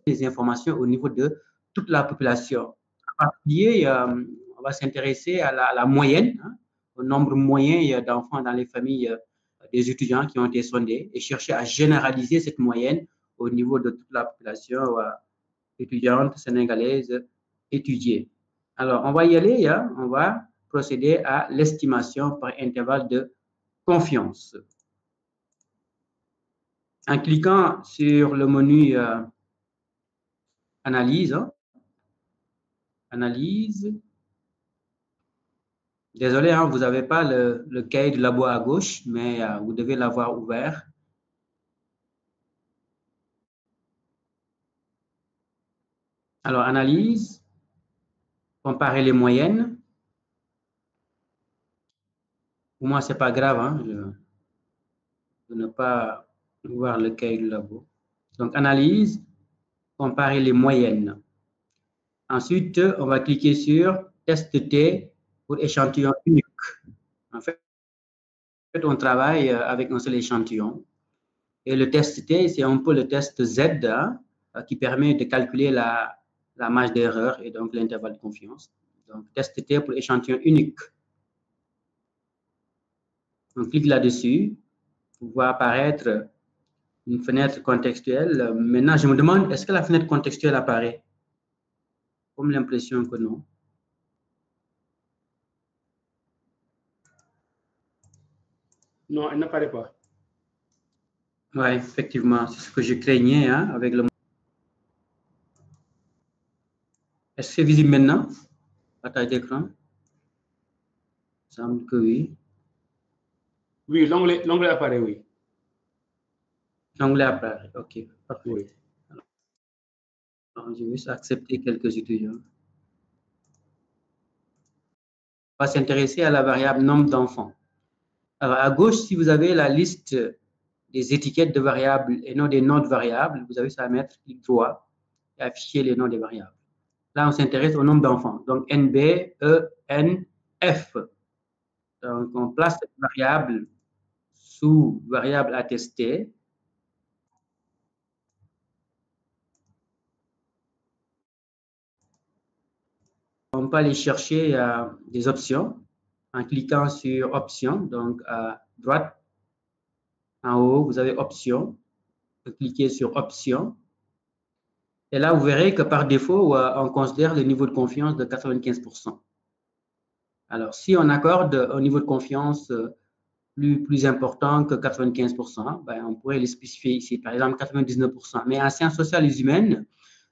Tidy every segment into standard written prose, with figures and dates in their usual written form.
des informations au niveau de toute la population. En particulier, on va s'intéresser à la moyenne, hein, au nombre moyen d'enfants dans les familles des étudiants qui ont été sondés et chercher à généraliser cette moyenne au niveau de toute la population étudiante sénégalaise étudiée. Alors, on va y aller, hein, on va procéder à l'estimation par intervalle de confiance. En cliquant sur le menu Analyse, hein, Analyse. Désolé, hein, vous n'avez pas le cahier de labo à gauche, mais vous devez l'avoir ouvert. Alors, Analyse, comparer les moyennes. Pour moi, ce n'est pas grave, hein, de ne pas voir le cahier de labo. Donc, Analyse, comparer les moyennes. Ensuite, on va cliquer sur Test T pour échantillon unique. En fait, on travaille avec un seul échantillon. Et le test T, c'est un peu le test Z, hein, qui permet de calculer la marge d'erreur et donc l'intervalle de confiance. Donc, test T pour échantillon unique. On clique là-dessus. Vous voyez apparaître une fenêtre contextuelle. Maintenant, je me demande, est-ce que la fenêtre contextuelle apparaît? Comme l'impression que non. Non, elle n'apparaît pas. Oui, effectivement, c'est ce que je craignais, hein, avec le... Est-ce que c'est visible maintenant, la taille d'écran? Il semble que oui. Oui, l'onglet apparaît, oui. L'onglet apparaît, ok, parfait. Oui. Alors, je vais juste accepter quelques étudiants. On va s'intéresser à la variable nombre d'enfants. Alors, à gauche, si vous avez la liste des étiquettes de variables et non des noms de variables, vous avez ça à mettre clic droit et afficher les noms des variables. Là, on s'intéresse au nombre d'enfants. Donc, NB, E, N, F. Donc, on place cette variable sous variable attestée. On peut aller chercher des options en cliquant sur options. Donc, à droite, en haut, vous avez options. Vous cliquez sur options. Et là, vous verrez que par défaut, on considère le niveau de confiance de 95%. Alors, si on accorde un niveau de confiance plus important que 95%, ben, on pourrait le spécifier ici, par exemple 99%. Mais en sciences sociales et humaines,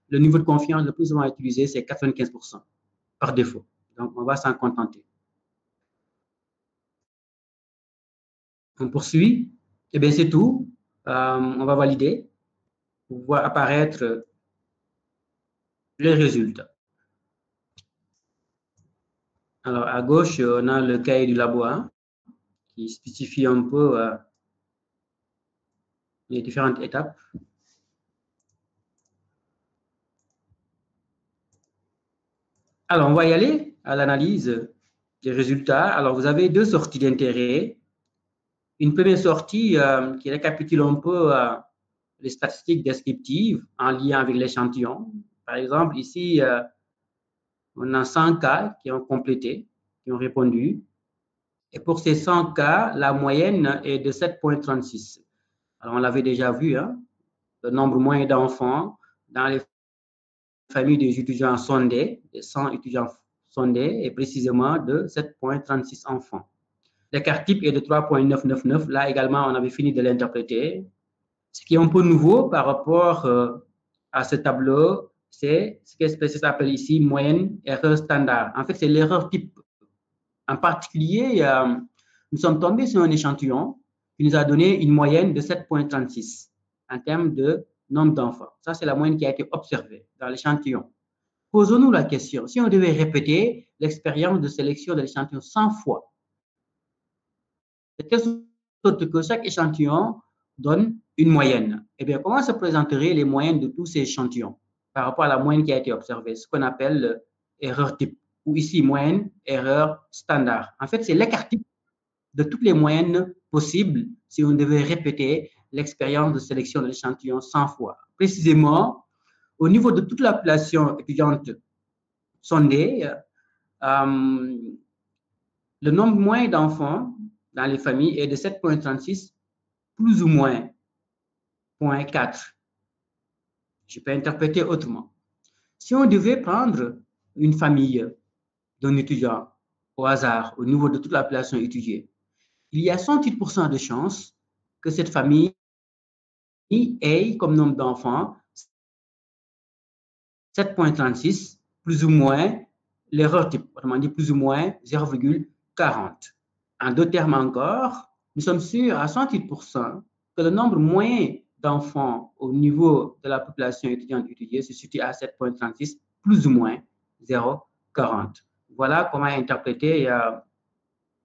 le niveau de confiance le plus souvent utilisé, c'est 95% par défaut. Donc, on va s'en contenter. On poursuit. Eh bien, c'est tout. On va valider pour voir apparaître les résultats. Alors, à gauche, on a le cahier du labo qui spécifie un peu les différentes étapes. Alors, on va y aller à l'analyse des résultats. Alors, vous avez deux sorties d'intérêt. Une première sortie qui récapitule un peu les statistiques descriptives en lien avec l'échantillon. Par exemple, ici, on a 100 cas qui ont complété, qui ont répondu. Et pour ces 100 cas, la moyenne est de 7,36. Alors, on l'avait déjà vu, hein, le nombre moyen d'enfants dans les familles des étudiants sondés, des 100 étudiants sondés, est précisément de 7,36 enfants. L'écart type est de 3,999. Là également, on avait fini de l'interpréter. Ce qui est un peu nouveau par rapport à ce tableau, c'est ce que ça s'appelle ici moyenne erreur standard. En fait, c'est l'erreur type. En particulier, nous sommes tombés sur un échantillon qui nous a donné une moyenne de 7,36 en termes de nombre d'enfants. Ça, c'est la moyenne qui a été observée dans l'échantillon. Posons-nous la question, si on devait répéter l'expérience de sélection de l'échantillon 100 fois, de telle sorte que chaque échantillon donne une moyenne, eh bien, comment se présenteraient les moyennes de tous ces échantillons par rapport à la moyenne qui a été observée, ce qu'on appelle erreur type, ou ici moyenne, erreur standard. En fait, c'est l'écart type de toutes les moyennes possibles si on devait répéter l'expérience de sélection de l'échantillon 100 fois. Précisément, Au niveau de toute la population étudiante sondée, le nombre moyen d'enfants dans les familles est de 7,36, plus ou moins 0,4. Je peux interpréter autrement. Si on devait prendre une famille d'un étudiant au hasard, au niveau de toute la population étudiée, il y a 108% de chances que cette famille ait comme nombre d'enfants 7,36, plus ou moins l'erreur type, autrement dit plus ou moins 0,40. En d'autres termes encore, nous sommes sûrs à 108% que le nombre moyen d'enfants au niveau de la population étudiante étudiée se situe à 7,36, plus ou moins 0,40. Voilà comment interpréter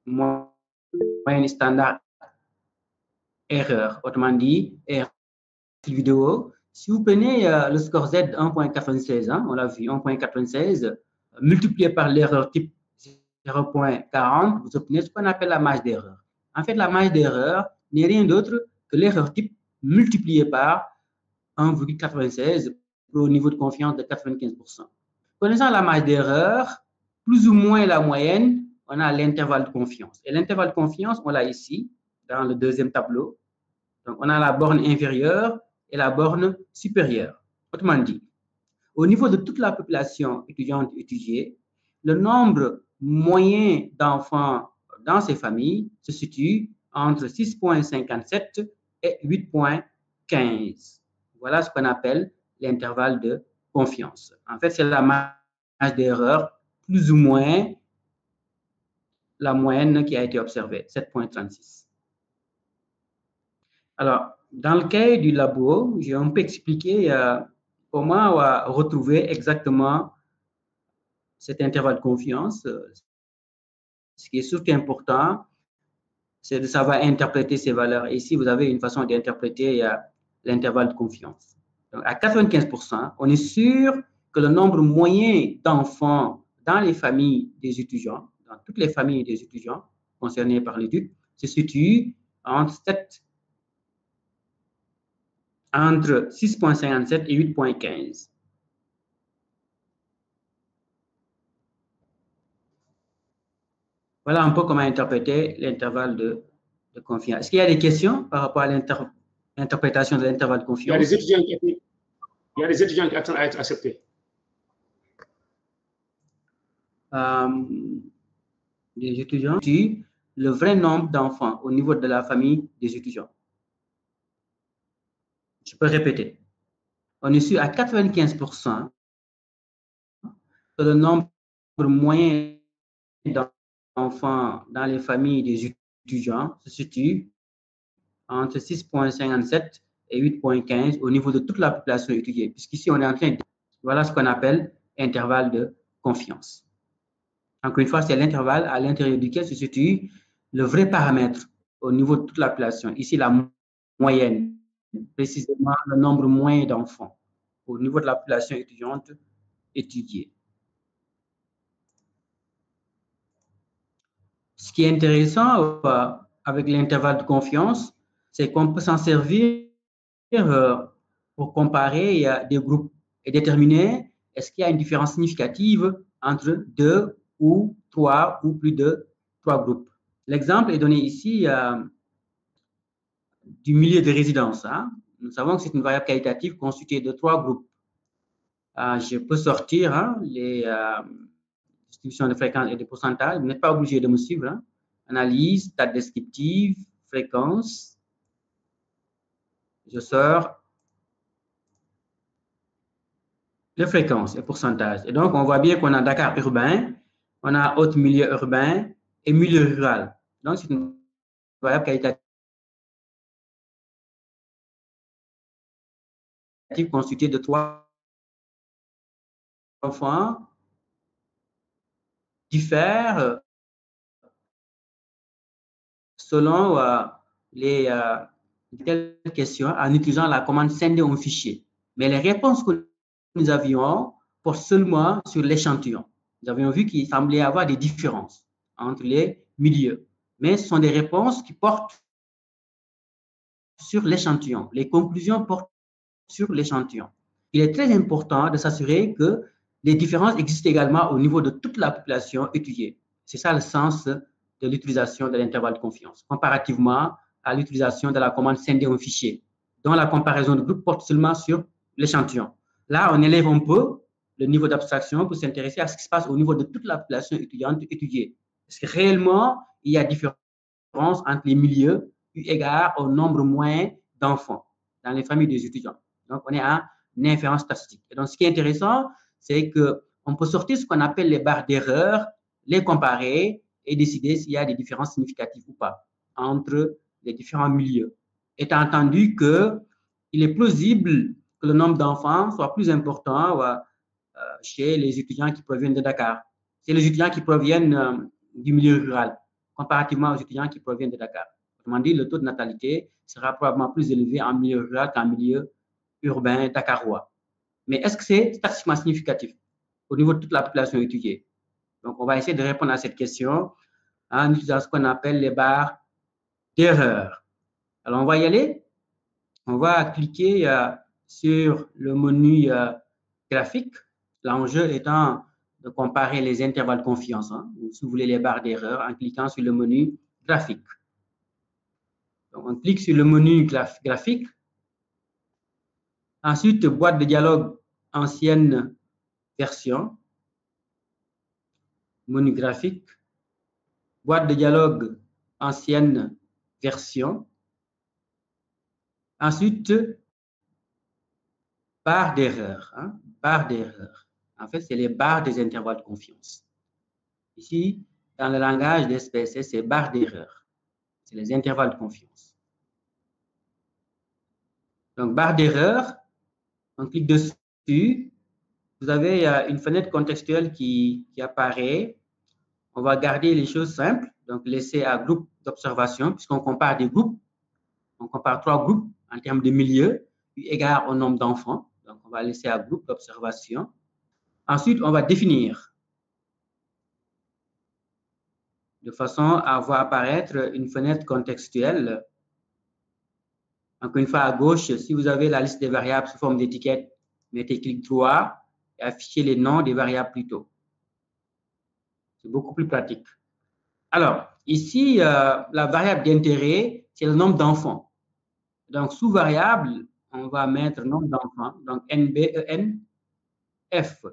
moyenne standard erreur, autrement dit erreur vidéo. Si vous prenez le score Z 1,96, hein, on l'a vu, 1,96, multiplié par l'erreur type 0,40, vous obtenez ce qu'on appelle la marge d'erreur. En fait, la marge d'erreur n'est rien d'autre que l'erreur type multipliée par 1,96 pour un niveau de confiance de 95%. Connaissant la marge d'erreur, plus ou moins la moyenne, on a l'intervalle de confiance. Et l'intervalle de confiance, on l'a ici, dans le deuxième tableau. Donc, on a la borne inférieure et la borne supérieure. Autrement dit, au niveau de toute la population étudiante étudiée, le nombre moyen d'enfants dans ces familles se situe entre 6,57 et 8,15. Voilà ce qu'on appelle l'intervalle de confiance. En fait, c'est la marge d'erreur plus ou moins la moyenne qui a été observée, 7,36. Alors, dans le cas du labo, j'ai un peu expliqué comment retrouver exactement cet intervalle de confiance. Ce qui est surtout important, c'est de savoir interpréter ces valeurs. Et ici, vous avez une façon d'interpréter l'intervalle de confiance. Donc, à 95%, on est sûr que le nombre moyen d'enfants dans les familles des étudiants, dans toutes les familles des étudiants concernés par l'étude, se situe entre 6,57 et 8,15. Voilà un peu comment interpréter l'intervalle de confiance. Est-ce qu'il y a des questions par rapport à l'interprétation de l'intervalle de confiance? Il y a des étudiants qui attendent à être acceptés. Les étudiants, le vrai nombre d'enfants au niveau de la famille des étudiants. Je peux répéter. On est sûr à 95% que le nombre moyen d'enfants dans les familles des étudiants se situe entre 6,57 et 8,15 au niveau de toute la population étudiée, puisqu'ici, on est en train de... Voilà ce qu'on appelle intervalle de confiance. Encore une fois, c'est l'intervalle à l'intérieur duquel se situe le vrai paramètre au niveau de toute la population. Ici, la moyenne, précisément le nombre moyen d'enfants au niveau de la population étudiante étudiée. Ce qui est intéressant avec l'intervalle de confiance, c'est qu'on peut s'en servir pour comparer des groupes et déterminer est-ce qu'il y a une différence significative entre 2 ou 3 ou plus de 3 groupes. L'exemple est donné ici du milieu de résidence. Hein. Nous savons que c'est une variable qualitative constituée de 3 groupes. Je peux sortir les distributions de fréquences et de pourcentages. Vous n'êtes pas obligé de me suivre. Hein. Analyse, date descriptive, fréquence. Je sors les fréquences et pourcentages. Et donc, on voit bien qu'on a Dakar urbain, on a autre milieu urbain et milieu rural. Donc, c'est une variable qualitative constituée de 3 enfants diffèrent selon les questions en utilisant la commande scinder un fichier. Mais les réponses que nous avions portent seulement sur l'échantillon. Nous avions vu qu'il semblait y avoir des différences entre les milieux. Mais ce sont des réponses qui portent sur l'échantillon. Les conclusions portent sur l'échantillon. il est très important de s'assurer que les différences existent également au niveau de toute la population étudiée. C'est ça le sens de l'utilisation de l'intervalle de confiance, comparativement à l'utilisation de la commande scindée au fichier, dont la comparaison de groupe porte seulement sur l'échantillon. Là, on élève un peu le niveau d'abstraction pour s'intéresser à ce qui se passe au niveau de toute la population étudiante étudiée. Est-ce que réellement, il y a différence entre les milieux eu égard au nombre moyen d'enfants dans les familles des étudiants? Donc, on est à une inférence statistique. Et donc, ce qui est intéressant, c'est qu'on peut sortir ce qu'on appelle les barres d'erreur, les comparer et décider s'il y a des différences significatives ou pas entre les différents milieux. Étant entendu qu'il est plausible que le nombre d'enfants soit plus important chez les étudiants qui proviennent de Dakar. C'est les étudiants qui proviennent du milieu rural, comparativement aux étudiants qui proviennent de Dakar. Autrement dit, le taux de natalité sera probablement plus élevé en milieu rural qu'en milieu urbain dakarois. Mais est-ce que c'est statistiquement significatif au niveau de toute la population étudiée? Donc, on va essayer de répondre à cette question en utilisant ce qu'on appelle les barres d'erreur. Alors, on va y aller. On va cliquer sur le menu graphique. L'enjeu étant de comparer les intervalles de confiance, ou si vous voulez les barres d'erreur, en cliquant sur le menu graphique. Donc, on clique sur le menu graphique. Ensuite, boîte de dialogue ancienne version. Menu graphique. Boîte de dialogue ancienne version. Ensuite, barre d'erreur. Barre d'erreur. En fait, c'est les barres des intervalles de confiance. Ici, dans le langage des SPSS, c'est barre d'erreur. C'est les intervalles de confiance. Donc, barre d'erreur, on clique dessus. Vous avez une fenêtre contextuelle qui apparaît. On va garder les choses simples, donc laisser à groupe d'observation, puisqu'on compare des groupes. On compare 3 groupes en termes de milieu, eu égard au nombre d'enfants. Donc, on va laisser à groupe d'observation. Ensuite, on va définir de façon à voir apparaître une fenêtre contextuelle. Encore une fois, à gauche, si vous avez la liste des variables sous forme d'étiquette, mettez clic droit et affichez les noms des variables plutôt. C'est beaucoup plus pratique. Alors, ici, la variable d'intérêt, c'est le nombre d'enfants. Donc, sous variable, on va mettre nombre d'enfants. Donc, NBEN, F,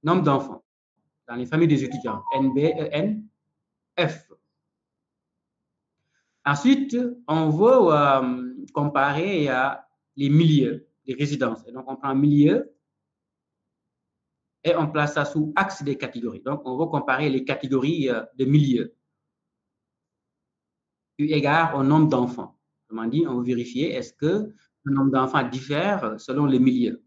nombre d'enfants. Dans les familles des étudiants, NBEN, F. Ensuite, on va comparer les milieux des résidences. Et donc, on prend milieu et on place ça sous axe des catégories. Donc, on va comparer les catégories de milieux eu égard au nombre d'enfants. Autrement dit, on va vérifier est-ce que le nombre d'enfants diffère selon les milieux.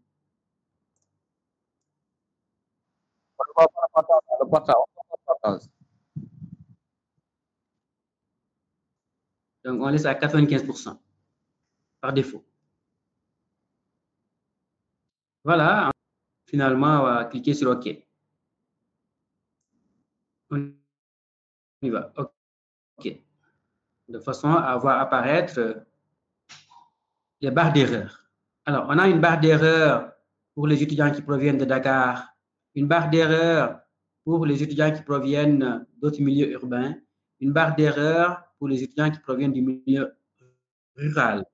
Donc, on laisse à 95% par défaut. Voilà. Finalement, on va cliquer sur OK. On y va. OK. De façon à voir apparaître les barres d'erreur. Alors, on a une barre d'erreur pour les étudiants qui proviennent de Dakar, une barre d'erreur pour les étudiants qui proviennent d'autres milieux urbains, une barre d'erreur pour les étudiants qui proviennent du milieu rural.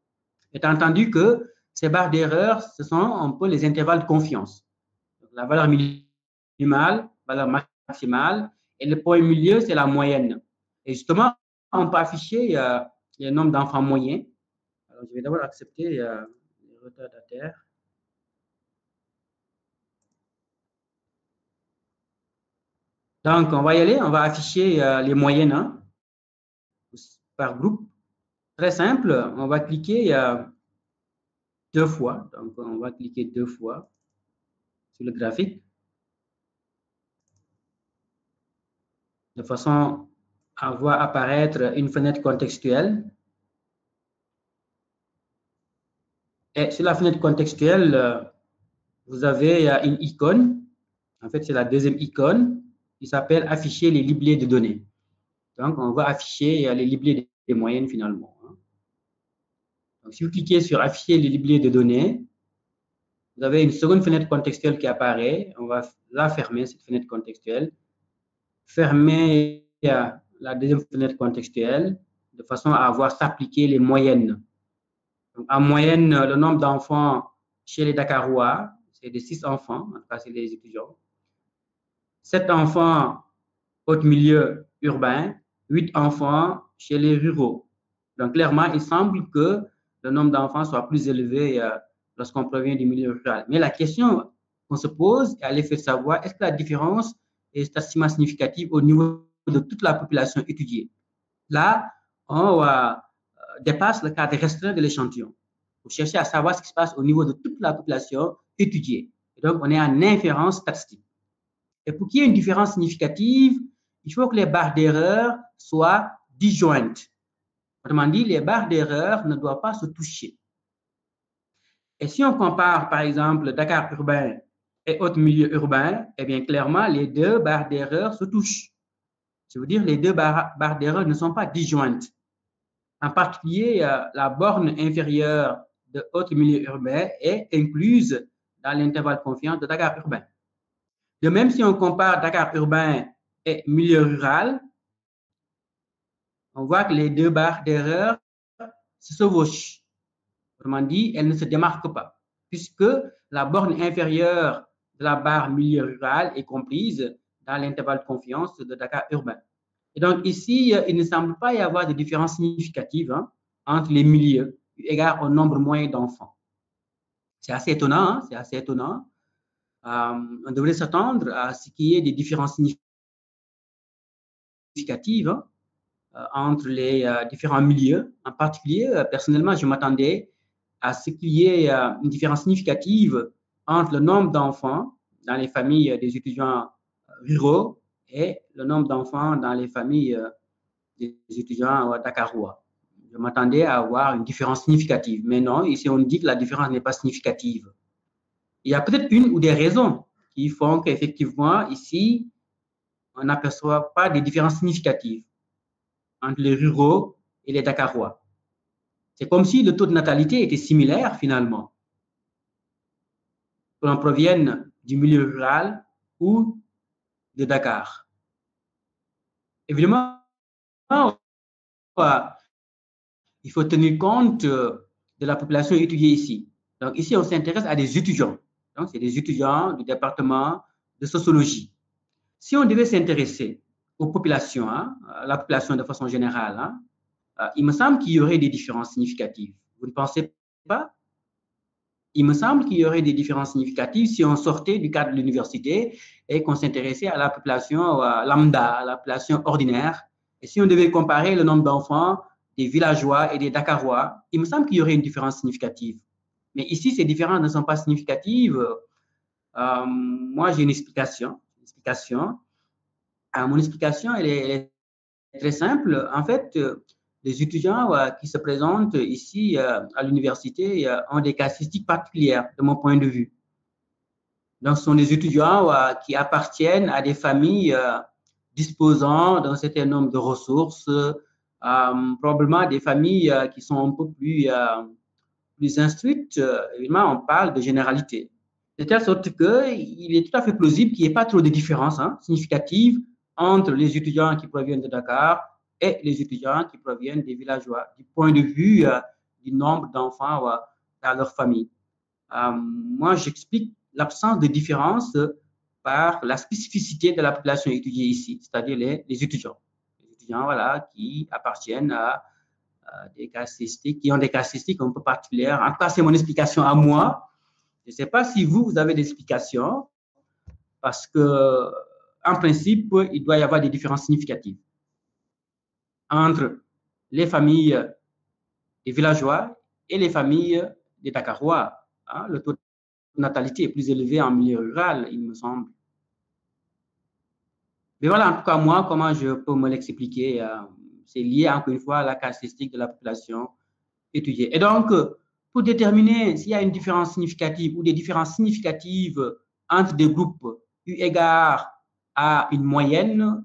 Étant entendu que ces barres d'erreur, ce sont un peu les intervalles de confiance. Donc, la valeur minimale, valeur maximale, et le point milieu, c'est la moyenne. Et justement, on peut afficher le nombre d'enfants moyens. Alors, je vais d'abord accepter les retardataires. Donc, on va y aller, on va afficher les moyennes par groupe. Très simple, on va cliquer 2 fois. Donc, on va cliquer 2 fois sur le graphique de façon à voir apparaître une fenêtre contextuelle. Et sur la fenêtre contextuelle, vous avez une icône. En fait, c'est la deuxième icône qui s'appelle afficher les liblés de données. Donc, on va afficher les liblés des moyennes finalement. Donc, si vous cliquez sur afficher les liblés de données, vous avez une seconde fenêtre contextuelle qui apparaît. On va la fermer, cette fenêtre contextuelle. Fermer la deuxième fenêtre contextuelle de façon à voir s'appliquer les moyennes. Donc, en moyenne, le nombre d'enfants chez les Dakarois, c'est de 6 enfants, en tout cas, c'est les étudiants. 7 enfants au milieu urbain, 8 enfants chez les ruraux. Donc, clairement, il semble que le nombre d'enfants soit plus élevé lorsqu'on provient du milieu rural. Mais la question qu'on se pose est à l'effet de savoir, est-ce que la différence est statistiquement significative au niveau de toute la population étudiée? Là, on dépasse le cadre restreint de l'échantillon pour chercher à savoir ce qui se passe au niveau de toute la population étudiée. Et donc, on est en inférence statistique. Et pour qu'il y ait une différence significative, il faut que les barres d'erreur soient disjointes. Autrement dit, les barres d'erreur ne doivent pas se toucher. Et si on compare, par exemple, Dakar urbain et autres milieux urbains, eh bien, clairement, les deux barres d'erreur se touchent. Ça veut dire les deux barres d'erreur ne sont pas disjointes. En particulier, la borne inférieure de autres milieux urbains est incluse dans l'intervalle de confiance de Dakar urbain. De même, si on compare Dakar urbain et milieu rural, on voit que les deux barres d'erreur se chevauchent. Autrement dit, elles ne se démarquent pas, puisque la borne inférieure de la barre milieu rural est comprise dans l'intervalle de confiance de Dakar urbain. Et donc ici, il ne semble pas y avoir de différence significative entre les milieux, eu égard au nombre moyen d'enfants. C'est assez étonnant, c'est assez étonnant. On devrait s'attendre à ce qu'il y ait des différences significatives entre les différents milieux. En particulier, personnellement, je m'attendais à ce qu'il y ait une différence significative entre le nombre d'enfants dans les familles des étudiants ruraux et le nombre d'enfants dans les familles des étudiants dakarois. Je m'attendais à avoir une différence significative, mais non, ici on dit que la différence n'est pas significative. Il y a peut-être une ou des raisons qui font qu'effectivement, ici, on n'aperçoit pas de différences significatives entre les ruraux et les Dakarois. C'est comme si le taux de natalité était similaire finalement, que l'on provienne du milieu rural ou de Dakar. Évidemment, il faut tenir compte de la population étudiée ici. Donc ici, on s'intéresse à des étudiants. Donc, c'est des étudiants du département de sociologie. Si on devait s'intéresser aux populations, à la population de façon générale, il me semble qu'il y aurait des différences significatives. Vous ne pensez pas? Il me semble qu'il y aurait des différences significatives si on sortait du cadre de l'université et qu'on s'intéressait à la population lambda, à la population ordinaire. Et si on devait comparer le nombre d'enfants des villageois et des Dakarois, il me semble qu'il y aurait une différence significative. Mais ici, ces différences ne sont pas significatives. Moi, j'ai une explication. Mon explication, elle est très simple. En fait, les étudiants qui se présentent ici à l'université ont des casuistiques particulières, de mon point de vue. Donc, ce sont des étudiants qui appartiennent à des familles disposant d'un certain nombre de ressources, probablement des familles qui sont un peu plus instruites. Évidemment, on parle de généralité. De telle sorte qu'il est tout à fait plausible qu'il n'y ait pas trop de différences significatives entre les étudiants qui proviennent de Dakar et les étudiants qui proviennent des villageois, du point de vue du nombre d'enfants dans leur famille. Moi, j'explique l'absence de différence par la spécificité de la population étudiée ici, c'est-à-dire les étudiants. Les étudiants qui appartiennent à des casuistiques, qui ont des casuistiques un peu particulières. En tout cas, c'est mon explication à moi. Je ne sais pas si vous avez des explications, parce que, en principe, il doit y avoir des différences significatives entre les familles des villageois et les familles des Dakarois. Le taux de natalité est plus élevé en milieu rural, il me semble. Mais voilà, en tout cas, moi, comment je peux me l'expliquer? C'est lié, encore une fois, à la casuistique de la population étudiée. Et donc, pour déterminer s'il y a une différence significative ou des différences significatives entre des groupes eu égard à une moyenne,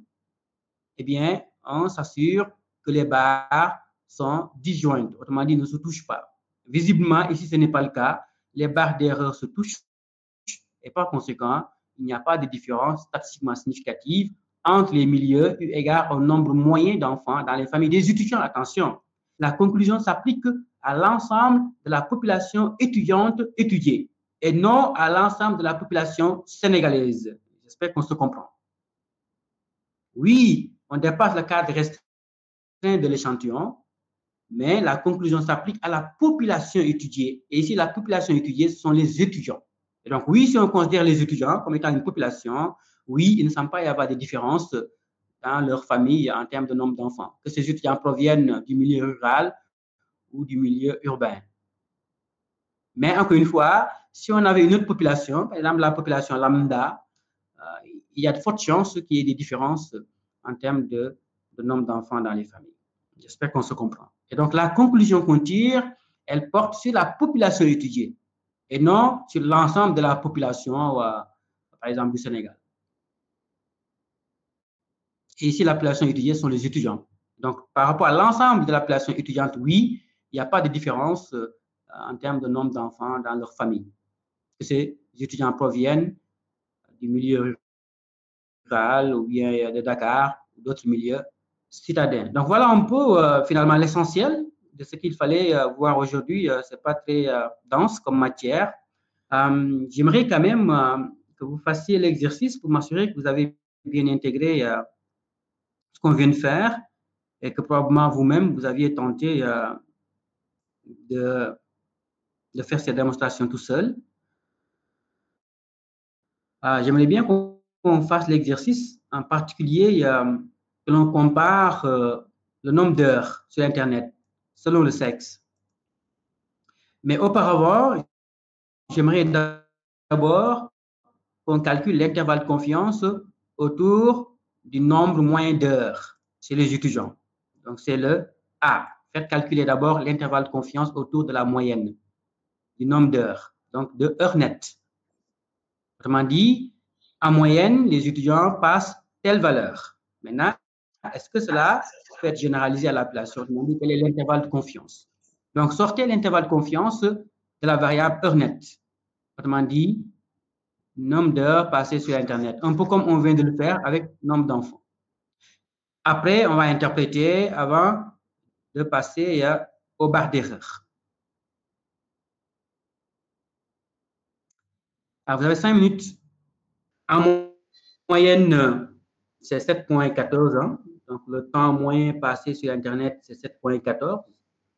eh bien, on s'assure que les barres sont disjointes, autrement dit, ne se touchent pas. Visiblement, ici, ce n'est pas le cas. les barres d'erreur se touchent et par conséquent, il n'y a pas de différence statistiquement significative entre les milieux eu égard au nombre moyen d'enfants dans les familles des étudiants. Attention, la conclusion s'applique à l'ensemble de la population étudiante étudiée et non à l'ensemble de la population sénégalaise. J'espère qu'on se comprend. Oui, on dépasse le cadre restreint de l'échantillon, mais la conclusion s'applique à la population étudiée. Et ici, la population étudiée, ce sont les étudiants. Et donc, oui, si on considère les étudiants comme étant une population, oui, il ne semble pas y avoir de différence dans leur famille en termes de nombre d'enfants, que ces étudiants proviennent du milieu rural ou du milieu urbain. Mais encore une fois, si on avait une autre population, par exemple la population lambda, il y a de fortes chances qu'il y ait des différences en termes de nombre d'enfants dans les familles. J'espère qu'on se comprend. Et donc, la conclusion qu'on tire, elle porte sur la population étudiée et non sur l'ensemble de la population, par exemple, du Sénégal. Et ici, la population étudiée sont les étudiants. Donc, par rapport à l'ensemble de la population étudiante, oui, il n'y a pas de différence en termes de nombre d'enfants dans leur famille. Ces étudiants proviennent du milieu rural ou bien de Dakar ou d'autres milieux citadins. Donc, voilà un peu finalement l'essentiel de ce qu'il fallait voir aujourd'hui. Ce n'est pas très dense comme matière. J'aimerais quand même que vous fassiez l'exercice pour m'assurer que vous avez bien intégré ce qu'on vient de faire et que probablement vous-même, vous aviez tenté de faire cette démonstration tout seul. J'aimerais bien qu'on fasse l'exercice, en particulier que l'on compare le nombre d'heures sur Internet selon le sexe. Mais auparavant, j'aimerais d'abord qu'on calcule l'intervalle de confiance autour du nombre moyen d'heures chez les étudiants. Donc, c'est le A. Faites calculer d'abord l'intervalle de confiance autour de la moyenne du nombre d'heures, donc de heures nettes. Autrement dit, en moyenne, les étudiants passent telle valeur. Maintenant, est-ce que cela peut être généralisé à la population? Autrement dit, quel est l'intervalle de confiance? Donc, sortez l'intervalle de confiance de la variable heure nette. Autrement dit, nombre d'heures passées sur Internet, un peu comme on vient de le faire avec nombre d'enfants. Après, on va interpréter avant de passer aux barres d'erreur. Alors, vous avez 5 minutes. En moyenne, c'est 7,14. Hein? Donc, le temps moyen passé sur Internet, c'est 7,14.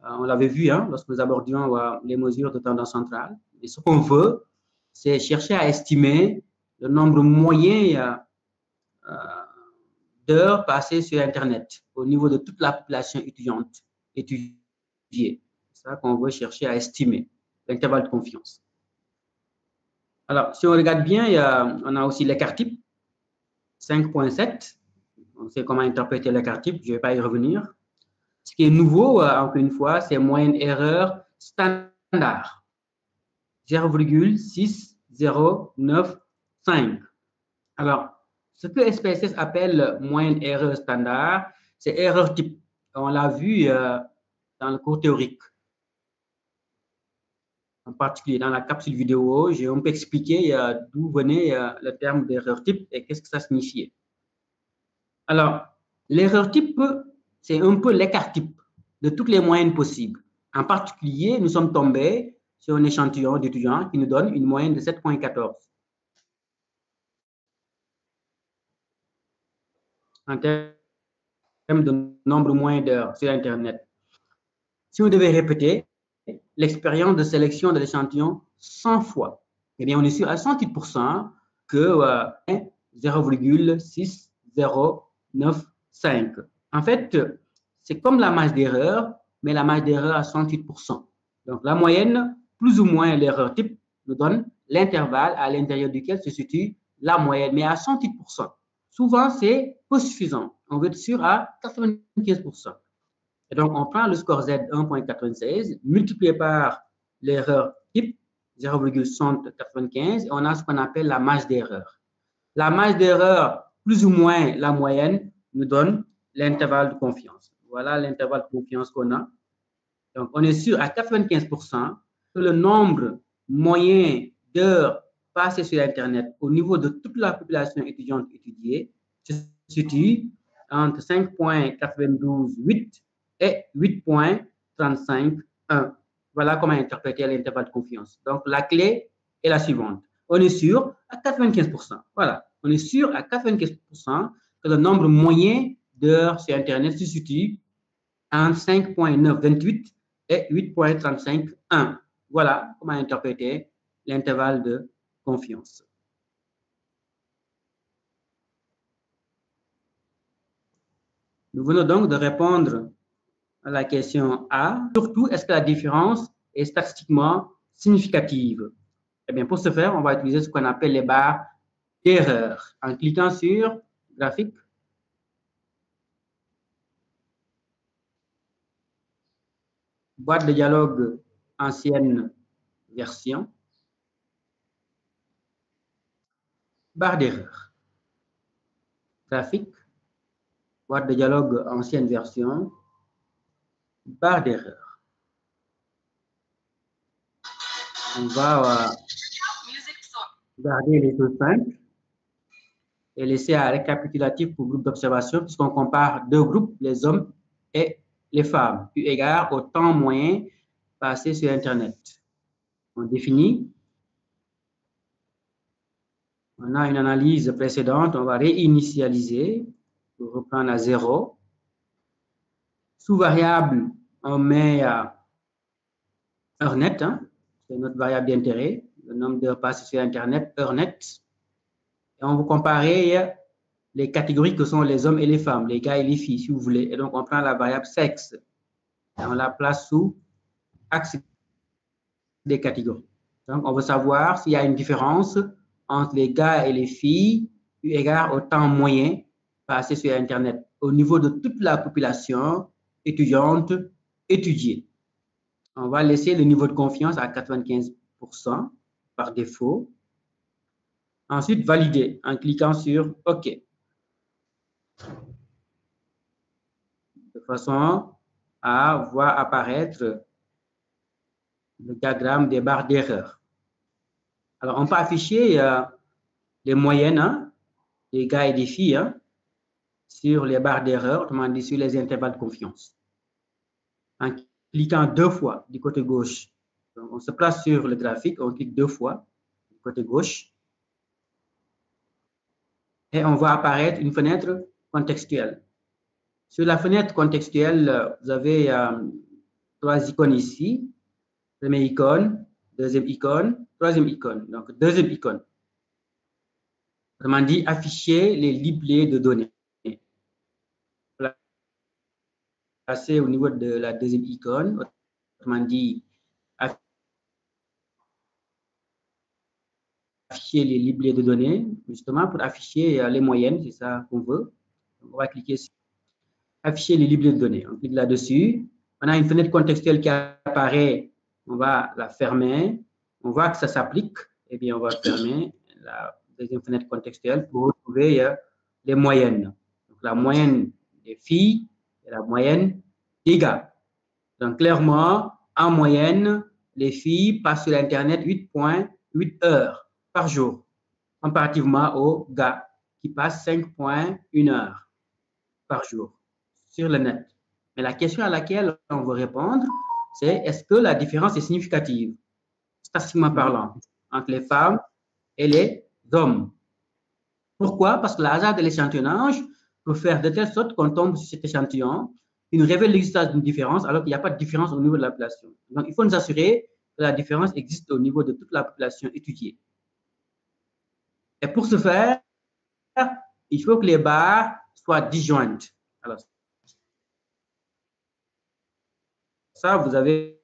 On l'avait vu lorsque nous abordions les mesures de tendance centrale. Et ce qu'on veut, c'est chercher à estimer le nombre moyen d'heures passées sur Internet au niveau de toute la population étudiante étudiée. C'est ça qu'on veut chercher à estimer, l'intervalle de confiance. Alors, si on regarde bien, on a aussi l'écart type, 5,7. On sait comment interpréter l'écart type, je ne vais pas y revenir. Ce qui est nouveau, encore une fois, c'est moyenne erreur standard, 0,6095. Alors, ce que SPSS appelle moyenne erreur standard, c'est erreur type. On l'a vu dans le cours théorique. En particulier dans la capsule vidéo, j'ai un peu expliqué d'où venait le terme d'erreur type et qu'est-ce que ça signifiait. Alors, l'erreur type, c'est un peu l'écart type de toutes les moyennes possibles. En particulier, nous sommes tombés sur un échantillon d'étudiants qui nous donne une moyenne de 7,14. En termes de nombre moyen d'heures sur Internet. Si vous devez répéter l'expérience de sélection de l'échantillon 100 fois, eh bien, on est sûr à 108% que 0,6095. En fait, c'est comme la marge d'erreur, mais la marge d'erreur à 108%. Donc, la moyenne, plus ou moins l'erreur type, nous donne l'intervalle à l'intérieur duquel se situe la moyenne, mais à 108%. Souvent, c'est peu suffisant. On veut être sûr à 95%. Et donc, on prend le score Z 1,96 multiplié par l'erreur type 0,195 et on a ce qu'on appelle la marge d'erreur. La marge d'erreur plus ou moins la moyenne nous donne l'intervalle de confiance. Voilà l'intervalle de confiance qu'on a. Donc, on est sûr à 95% que le nombre moyen d'heures passées sur Internet au niveau de toute la population étudiante étudiée se situe entre 5,92,8 et 8,35,1. Voilà comment interpréter l'intervalle de confiance. Donc, la clé est la suivante. On est sûr à 95%. Voilà. On est sûr à 95% que le nombre moyen d'heures sur Internet se situe entre 5,928 et 8,35,1. Voilà comment interpréter l'intervalle de confiance. Nous venons donc de répondre à la question A. Surtout, est-ce que la différence est statistiquement significative? Eh bien, pour ce faire, on va utiliser ce qu'on appelle les barres d'erreur. En cliquant sur graphique, boîte de dialogue ancienne version, barre d'erreur. Graphique, boîte de dialogue ancienne version, barre d'erreur. On va garder les choses simples et laisser un récapitulatif pour groupe d'observation puisqu'on compare deux groupes, les hommes et les femmes, eu égard au temps moyen passé sur Internet. On définit. On a une analyse précédente, on va réinitialiser pour reprendre à 0. Sous variable, on met heure net, hein, c'est notre variable d'intérêt, le nombre d'heures passées sur Internet, heure net. Et on va comparer les catégories que sont les hommes et les femmes, les gars et les filles, si vous voulez. Et donc, on prend la variable sexe et on la place sous axe des catégories. Donc, on veut savoir s'il y a une différence entre les gars et les filles eu égard au temps moyen passé sur Internet au niveau de toute la population étudiante étudiée. On va laisser le niveau de confiance à 95% par défaut. Ensuite, valider en cliquant sur OK. De façon à voir apparaître le diagramme des barres d'erreur. Alors, on peut afficher les moyennes, hein, des gars et des filles, hein, sur les barres d'erreur, autrement dit sur les intervalles de confiance. En cliquant deux fois du côté gauche, donc on se place sur le graphique, on clique deux fois du côté gauche et on voit apparaître une fenêtre contextuelle. Sur la fenêtre contextuelle, vous avez trois icônes ici. Première icône, deuxième icône, troisième icône. Donc, deuxième icône. Autrement dit, afficher les liblets de données. Placé au niveau de la deuxième icône, autrement dit, afficher les liblets de données, justement pour afficher les moyennes, c'est ça qu'on veut. Donc, on va cliquer sur afficher les librets de données. On clique là-dessus. On a une fenêtre contextuelle qui apparaît. On va la fermer. On voit que ça s'applique. Eh bien, on va fermer la deuxième fenêtre contextuelle pour retrouver les moyennes. Donc, la moyenne des filles et la moyenne des gars. Donc, clairement, en moyenne, les filles passent sur Internet 8,8 heures par jour, comparativement aux gars qui passent 5,1 heures par jour sur le net. Mais la question à laquelle on veut répondre, c'est est-ce que la différence est significative, statistiquement parlant, entre les femmes et les hommes? Pourquoi? Parce que le hasard de l'échantillonnage peut faire de telle sorte qu'on tombe sur cet échantillon, qui nous révèle l'existence d'une différence alors qu'il n'y a pas de différence au niveau de la population. Donc, il faut nous assurer que la différence existe au niveau de toute la population étudiée. Et pour ce faire, il faut que les barres soient disjointes. Alors, ça, vous avez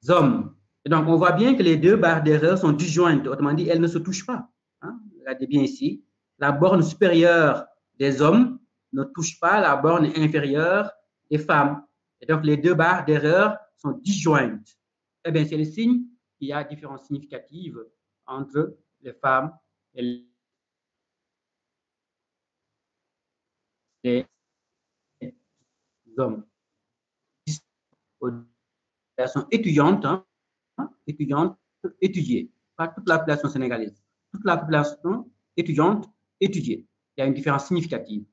hommes. Et donc, on voit bien que les deux barres d'erreur sont disjointes. Autrement dit, elles ne se touchent pas. Hein? Regardez bien ici. La borne supérieure des hommes ne touche pas la borne inférieure des femmes. Et donc, les deux barres d'erreur sont disjointes. Eh bien, c'est le signe qu'il y a différence significative entre les femmes et les hommes. population étudiante, hein, étudiante étudiée, pas toute la population sénégalaise, toute la population étudiante étudiée. Il y a une différence significative.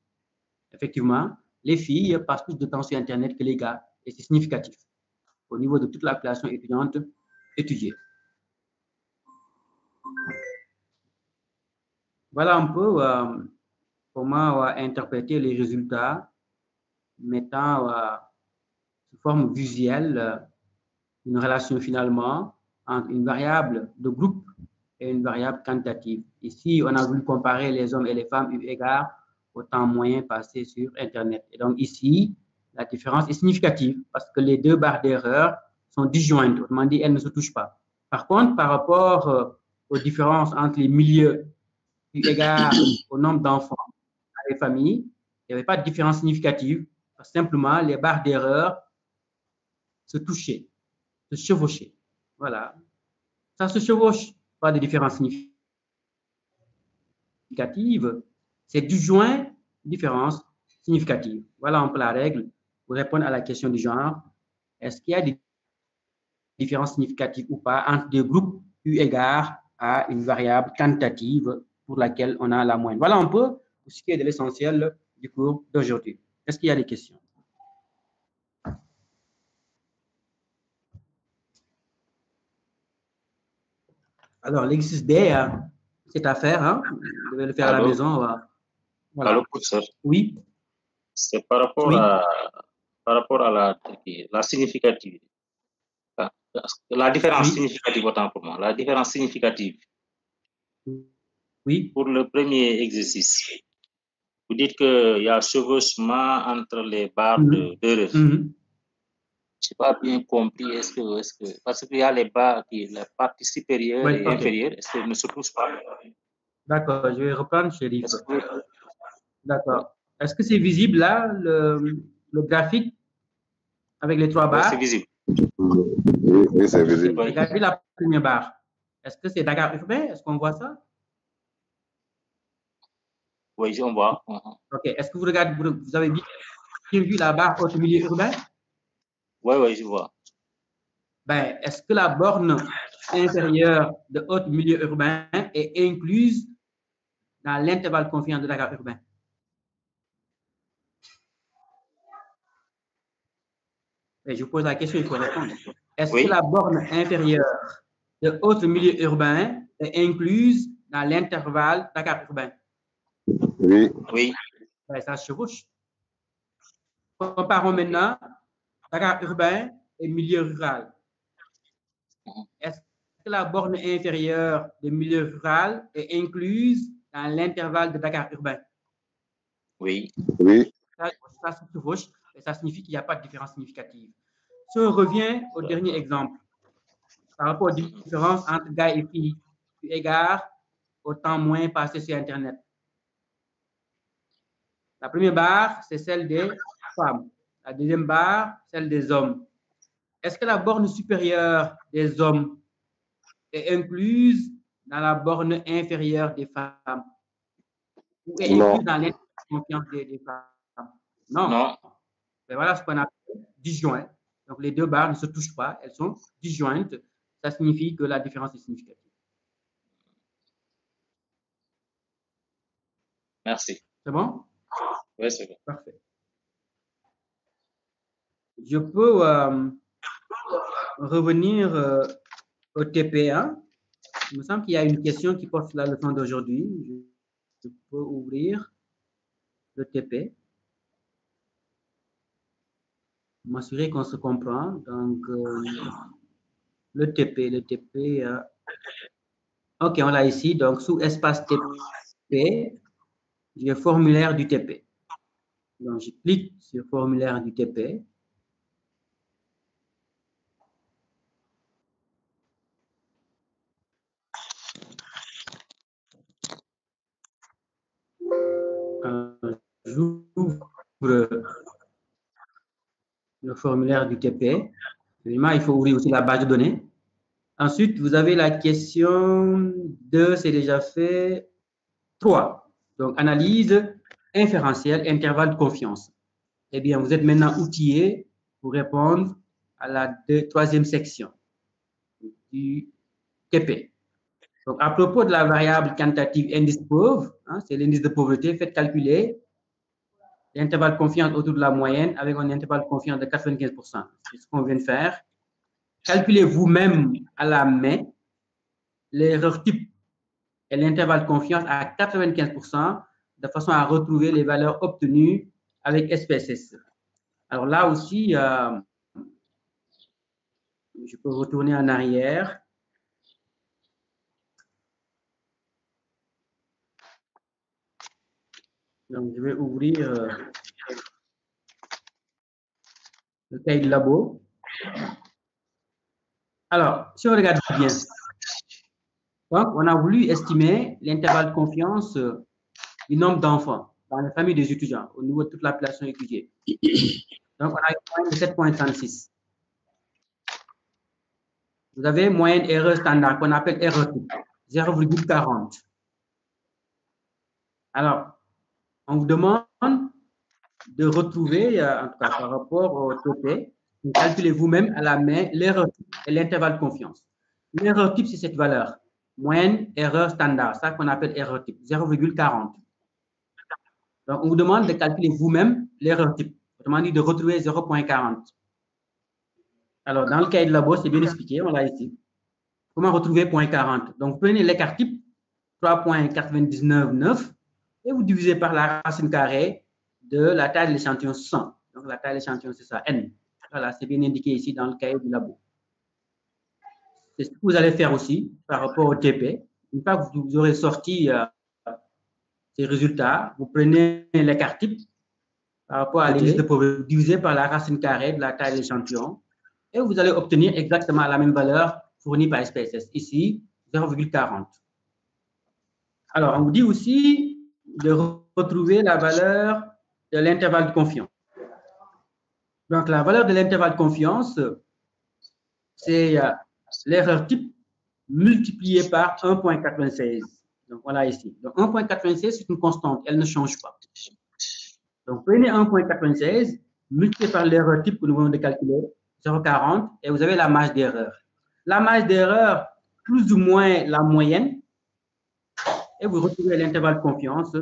Effectivement, les filles passent plus de temps sur Internet que les gars, et c'est significatif au niveau de toute la population étudiante étudiée. Voilà un peu comment interpréter les résultats mettant sous forme visuelle une relation finalement entre une variable de groupe et une variable quantitative. Ici, on a voulu comparer les hommes et les femmes eu égard au temps moyen passé sur Internet. Et donc ici, la différence est significative parce que les deux barres d'erreur sont disjointes, autrement dit, elles ne se touchent pas. Par contre, par rapport aux différences entre les milieux eu égard au nombre d'enfants dans les familles, il n'y avait pas de différence significative. Simplement, les barres d'erreur se touchaient, se chevauchaient. Voilà. Ça se chevauche, pas de différence significative. C'est disjoint, différence significative. Voilà un peu la règle pour répondre à la question du genre. Est-ce qu'il y a des différences significatives ou pas entre des groupes eu égard à une variable quantitative pour laquelle on a la moyenne? Voilà un peu ce qui est de l'essentiel du cours d'aujourd'hui. Est-ce qu'il y a des questions? Alors, l'exercice D, c'est à faire. Hein? Vous devez le faire à la maison. Voilà. Allô, professeur. Oui. C'est par rapport à la significativité. La différence significative, autant pour moi. La différence significative. Oui. Pour le premier exercice, vous dites qu'il y a chevauchement entre les barres d'erreur. Je n'ai pas bien compris. Parce qu'il y a les barres, la partie supérieure et inférieure, est-ce qu'elles ne se touchent pas? D'accord, je vais reprendre, Chérif. D'accord. Est-ce que c'est visible là, le graphique avec les trois barres? C'est visible. Oui, c'est visible. Regardez la première barre. Est-ce que c'est Dakar urbain? Est-ce qu'on voit ça? Oui, on voit. Ok. Est-ce que vous regardez, vous avez bien vu la barre haute milieu urbain? Oui, je vois. Ben, est-ce que la borne inférieure de haute milieu urbain est incluse dans l'intervalle confiant de Dakar urbain? Et je vous pose la question, il faut répondre. Est-ce que la borne inférieure de haute milieu urbain est incluse dans l'intervalle Dakar urbain? Oui. Ben, ça se chevauche. Comparons maintenant Dakar urbain et milieu rural. Est-ce que la borne inférieure de milieu rural est incluse dans l'intervalle de Dakar urbain? Oui. Ça se chevauche et ça signifie qu'il n'y a pas de différence significative. Si on revient au dernier exemple, par rapport aux différences entre gars et filles, eu égard au temps moins passé sur Internet. La première barre, c'est celle des femmes. La deuxième barre, celle des hommes. Est-ce que la borne supérieure des hommes est incluse dans la borne inférieure des femmes? Ou est incluse dans l'interconfiance des femmes? Non. Et voilà ce qu'on appelle disjoint. Donc, les deux barres ne se touchent pas, elles sont disjointes. Ça signifie que la différence est significative. Merci. C'est bon? Oui, c'est bon. Parfait. Je peux revenir au TP1. Il me semble qu'il y a une question qui porte sur la leçon d'aujourd'hui. Je peux ouvrir le TP. M'assurer qu'on se comprend. Donc, le TP. OK, on l'a ici. Donc, sous espace TP, j'ai formulaire du TP. Donc, je clique sur formulaire du TP. J'ouvre le formulaire du TP. Évidemment, il faut ouvrir aussi la base de données. Ensuite, vous avez la question 2, c'est déjà fait. 3. Donc, analyse inférentielle, intervalle de confiance. Eh bien, vous êtes maintenant outillé pour répondre à la troisième section du TP. Donc, à propos de la variable quantitative indice pauvre, hein, c'est l'indice de pauvreté, faites calculer l'intervalle de confiance autour de la moyenne avec un intervalle de confiance de 95%. C'est ce qu'on vient de faire. Calculez vous-même à la main l'erreur type et l'intervalle de confiance à 95% de façon à retrouver les valeurs obtenues avec SPSS. Alors là aussi, je peux retourner en arrière. Donc, je vais ouvrir le cahier de labo. Alors, si on regarde bien, donc, on a voulu estimer l'intervalle de confiance du nombre d'enfants dans les familles des étudiants au niveau de toute la population étudiée. Donc, on a une moyenne de 7,36. Vous avez moyenne erreur standard qu'on appelle erreur type, 0,40. Alors, on vous demande de retrouver, en tout cas par rapport au TP, vous calculez vous-même à la main l'erreur type et l'intervalle de confiance. L'erreur type, c'est cette valeur, moyenne erreur standard, ça qu'on appelle erreur type, 0,40. Donc, on vous demande de calculer vous-même l'erreur type, autrement dit de retrouver 0,40. Alors, dans le cahier de labo, c'est bien expliqué, on l'a ici. Comment retrouver 0,40? Donc, vous prenez l'écart type, 3,999, et vous divisez par la racine carrée de la taille de l'échantillon 100. Donc, la taille de l'échantillon, c'est ça, N. Voilà, c'est bien indiqué ici dans le cahier du labo. C'est ce que vous allez faire aussi par rapport au TP. Une fois que vous aurez sorti ces résultats, vous prenez l'écart type par rapport à l'indice de pauvreté, divisé par la racine carrée de la taille de l'échantillon, et vous allez obtenir exactement la même valeur fournie par SPSS. Ici, 0,40. Alors, on vous dit aussi de retrouver la valeur de l'intervalle de confiance. Donc, la valeur de l'intervalle de confiance, c'est l'erreur type multipliée par 1,96. Donc, voilà ici. Donc, 1,96, c'est une constante, elle ne change pas. Donc, prenez 1,96, multiplié par l'erreur type que nous venons de calculer, 0,40, et vous avez la marge d'erreur. La marge d'erreur, plus ou moins la moyenne, et vous retrouvez l'intervalle de confiance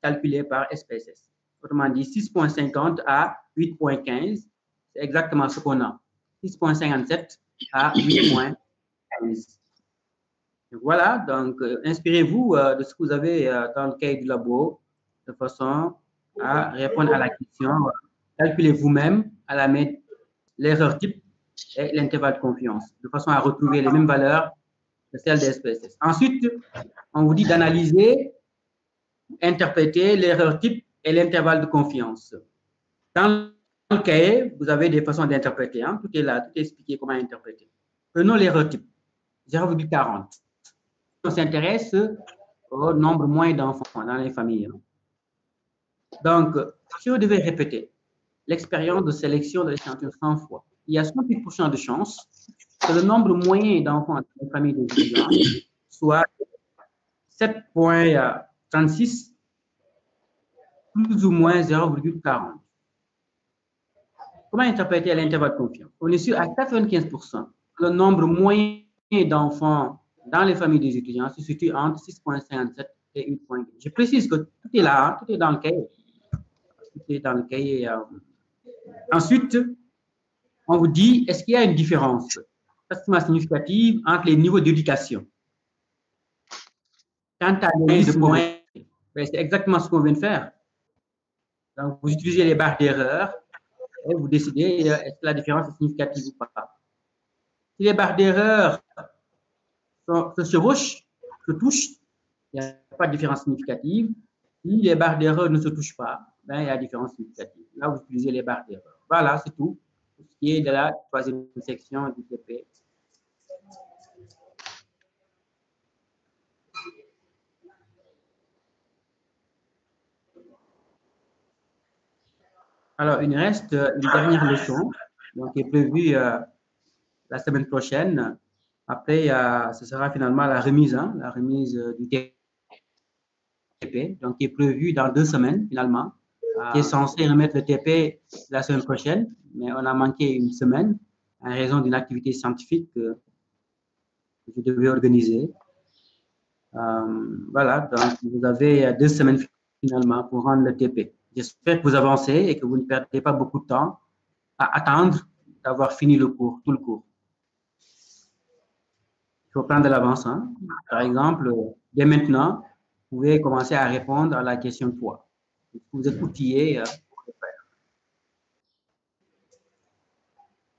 calculé par SPSS. Autrement dit, 6,50 à 8,15, c'est exactement ce qu'on a. 6,57 à 8,15. Voilà, donc inspirez-vous de ce que vous avez dans le cahier du labo de façon à répondre à la question. Calculez vous-même à la main l'erreur type et l'intervalle de confiance de façon à retrouver les mêmes valeurs que celles des SPSS. Ensuite, on vous dit d'analyser, interpréter l'erreur type et l'intervalle de confiance. Dans le cahier, vous avez des façons d'interpréter. Hein? Tout est là, tout est expliqué comment interpréter. Prenons l'erreur type, 0,40. On s'intéresse au nombre moyen d'enfants dans les familles. Donc, si vous devez répéter l'expérience de sélection de l'échantillon 100 fois, il y a 68% de chances que le nombre moyen d'enfants dans les familles des étudiants soit 7,36 plus ou moins 0,40. Comment interpréter l'intervalle de confiance? On est sûr à 95% que le nombre moyen d'enfants dans les familles des étudiants se situe entre 6,57 et 8,15. Je précise que tout est là, hein, tout est dans le cahier. Tout est dans le cahier. Ensuite, on vous dit, est-ce qu'il y a une différence facilement significative entre les niveaux d'éducation? Quant à l'indice de pauvreté, c'est exactement ce qu'on vient de faire. Donc, vous utilisez les barres d'erreur et vous décidez est-ce que la différence est significative ou pas. Si les barres d'erreur se chevauchent, se touchent, il n'y a pas de différence significative. Si les barres d'erreur ne se touchent pas, ben, il y a une différence significative. Là, vous utilisez les barres d'erreur. Voilà, c'est tout. Pour ce qui est de la troisième section du TP. Alors, il reste une dernière leçon donc, qui est prévue la semaine prochaine. Après, ce sera finalement la remise du TP, donc qui est prévue dans 2 semaines finalement, qui est censé remettre le TP la semaine prochaine, mais on a manqué une semaine en raison d'une activité scientifique que je devais organiser. Voilà, donc vous avez 2 semaines finalement pour rendre le TP. J'espère que vous avancez et que vous ne perdez pas beaucoup de temps à attendre d'avoir fini le cours, tout le cours. Il faut prendre de l'avance. Hein. Par exemple, dès maintenant, vous pouvez commencer à répondre à la question 3. Vous êtes outillé pour le faire.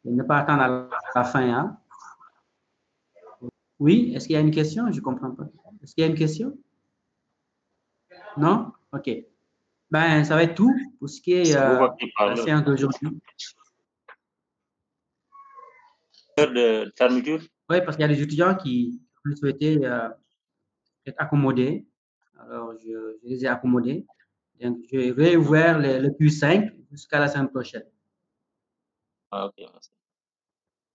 Et ne pas attendre à la fin. Hein. Oui, est-ce qu'il y a une question? Je ne comprends pas. Est-ce qu'il y a une question? Non? OK. Ben, ça va être tout pour ce qui est la séance d'aujourd'hui. De fermeture? Oui, parce qu'il y a des étudiants qui souhaitaient être accommodés. Alors, je les ai accommodés. Donc, je vais ouvrir le Q5 jusqu'à la semaine prochaine. Ah, ok, merci.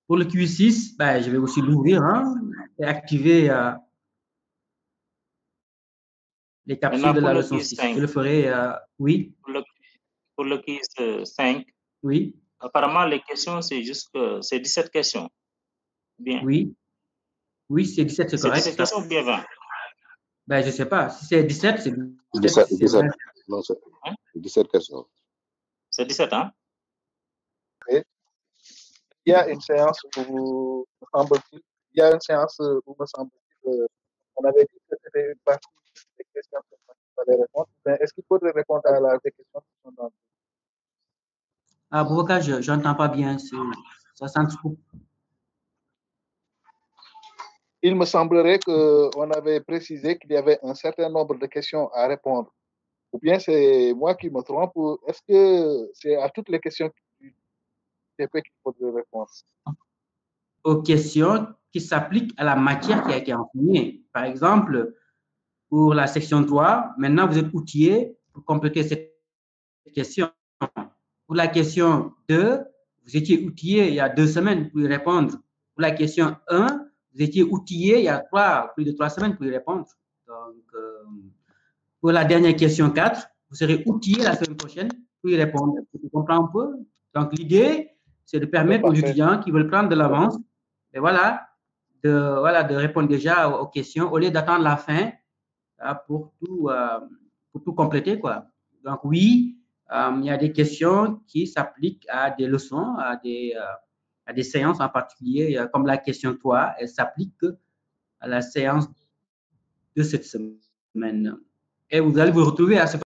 Pour le Q6, ben, je vais aussi l'ouvrir et activer les capsules de la leçon 6. Je le ferai, oui. Pour le quiz 5, oui. Apparemment, les questions, c'est juste que c'est 17 questions. Bien. Oui. Oui, c'est 17, c'est correct. 17 questions ou bien 20? Ben, je ne sais pas. Si c'est 17, c'est 17. 17. Non, c'est 17 questions. C'est 17, hein? Il y a une séance où, il y a une séance où, me semble-t-il, on avait dit que c'était une partie des questions qu'il fallait répondre. Mais est-ce qu'il faudrait répondre à des questions qui sont dans le... Ah, Boubacar, je n'entends pas bien. Ça s'entrecoupe. Il me semblerait qu'on avait précisé qu'il y avait un certain nombre de questions à répondre. Ou bien c'est moi qui me trompe, ou est-ce que c'est à toutes les questions du TP qu'il faudrait répondre? Aux questions qui s'appliquent à la matière qui a été enseignée. Par exemple, pour la section 3, maintenant vous êtes outillé pour compléter cette question. Pour la question 2, vous étiez outillé il y a 2 semaines pour y répondre. Pour la question 1, vous étiez outillé il y a plus de 3 semaines pour y répondre. Donc, pour la dernière question 4, vous serez outillé la semaine prochaine pour y répondre. Tu comprends un peu? Donc, l'idée, c'est de permettre aux étudiants qui veulent prendre de l'avance, et de répondre déjà aux questions au lieu d'attendre la fin pour tout compléter, quoi. Donc, oui, il y a des questions qui s'appliquent à des leçons, à des séances en particulier, comme la question 3, elle s'applique à la séance de cette semaine. Et vous allez vous retrouver à ce